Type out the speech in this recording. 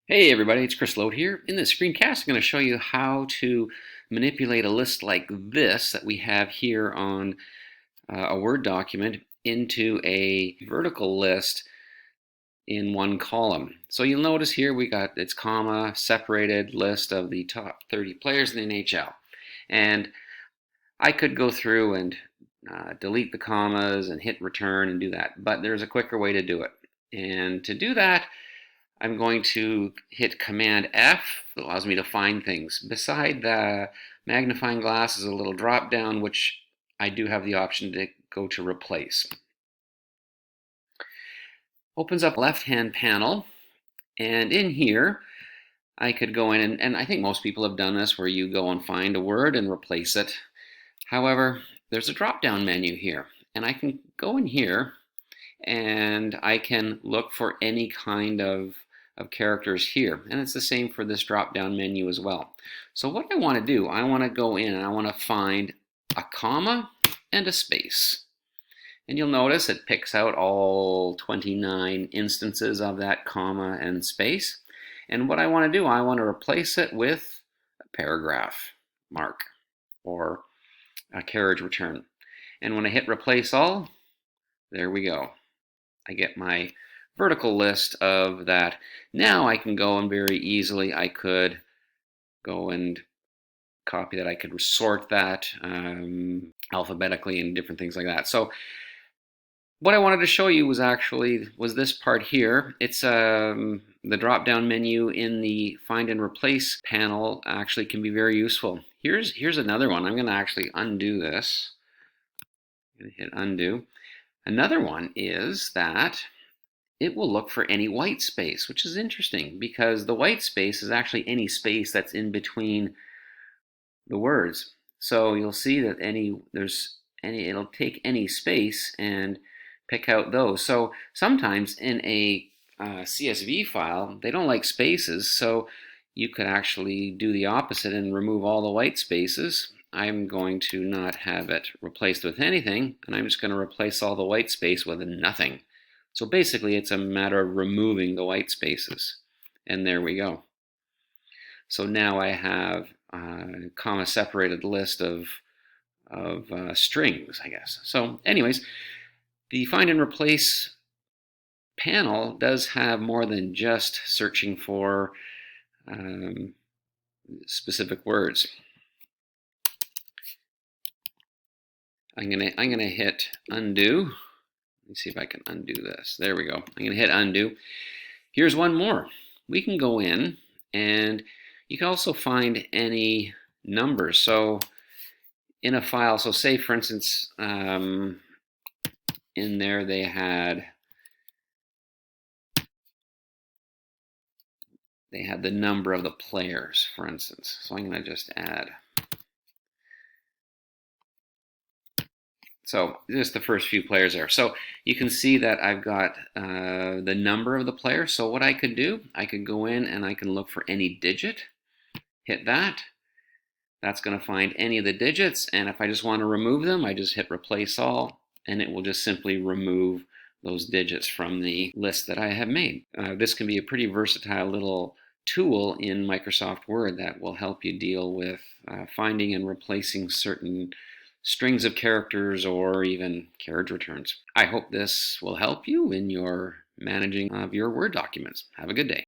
Hey everybody, it's Chris Load here. In this screencast, I'm going to show you how to manipulate a list like this that we have here on a Word document into a vertical list in one column. So you'll notice here we got its comma separated list of the top 30 players in the NHL. And I could go through and delete the commas and hit return and do that, but there's a quicker way to do it. And to do that, I'm going to hit Command F. That allows me to find things. Beside the magnifying glass is a little drop down, which I do have the option to go to replace. Opens up left-hand panel, and in here I could go in, and I think most people have done this, where you go and find a word and replace it. However, there's a drop-down menu here, and I can go in here and I can look for any kind of characters here, and it's the same for this drop down menu as well. So what I want to do, I want to go in and I want to find a comma and a space, and you'll notice it picks out all 29 instances of that comma and space. And what I want to do, I want to replace it with a paragraph mark or a carriage return. And when I hit replace all, there we go. I get my vertical list of that. Now I can go and very easily, I could go and copy that. I could sort that alphabetically and different things like that. So what I wanted to show you was this part here. It's the drop-down menu in the Find and Replace panel actually can be very useful. Here's another one. I'm going to actually undo this. I'm going to hit undo. Another one is that it will look for any white space, which is interesting because the white space is actually any space that's in between the words. So you'll see that it'll take any space and pick out those. So sometimes in a CSV file, they don't like spaces, so you could actually do the opposite and remove all the white spaces. I'm going to not have it replaced with anything, and I'm just going to replace all the white space with nothing. So basically it's a matter of removing the white spaces, and there we go. So now I have a comma separated list of strings, I guess. So anyways, the Find and Replace panel does have more than just searching for specific words. I'm gonna hit undo. Let me see if I can undo this. There we go. I'm gonna hit undo. Here's one more. We can go in and you can also find any numbers. So in a file, so say for instance, in there they had the number of the players, for instance. So I'm gonna just add. So just the first few players there. So you can see that I've got the number of the players. So what I could do, I could go in and I can look for any digit, hit that. That's going to find any of the digits. And if I just want to remove them, I just hit replace all, and it will just simply remove those digits from the list that I have made. This can be a pretty versatile little tool in Microsoft Word that will help you deal with finding and replacing certain strings of characters or even carriage returns. I hope this will help you in your managing of your Word documents. Have a good day.